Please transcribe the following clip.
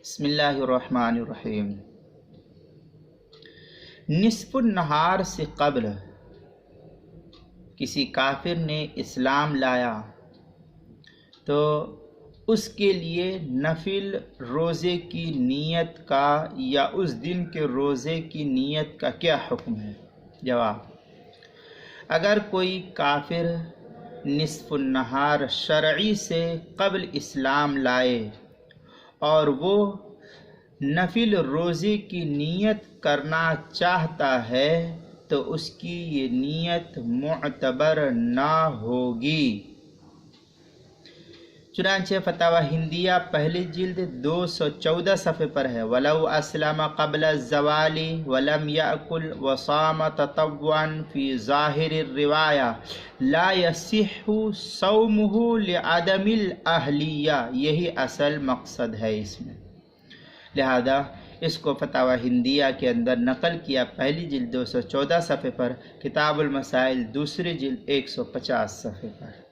بسم اللہ الرحمن الرحیم۔ نصف النہار سے قبل کسی کافر نے اسلام لایا تو اس کے لیے نفل روزے کی نیت کا یا اس دن کے روزے کی نیت کا کیا حکم ہے؟ جواب: اگر کوئی کافر نصف النہار شرعی سے قبل اسلام لائے اور وہ نفل روزے کی نیت کرنا چاہتا ہے تو اس کی یہ نیت معتبر نہ ہوگی۔ چنانچہ فتاوی ہندیہ پہلی جلد 214 صفحے پر ہے: وَلَوْ أَسْلَمَ قَبْلَ الزَّوَالِ وَلَمْ يَأْكُلْ وَصَامَ تَطَوُّعًا فِي ظَاهِرِ الرِّوَایَةِ لَا يَصِحُّ صَوْمُهُ لِعَدَمِ الْأَهْلِیَّةِ۔ یہی اصل مقصد ہے اس میں، لہذا اس کو فتاوی ہندیہ کے اندر نقل کیا پہلی جلد 214 صفحے پر، کتاب المسائل دوسری جلد 150 صفحے پر۔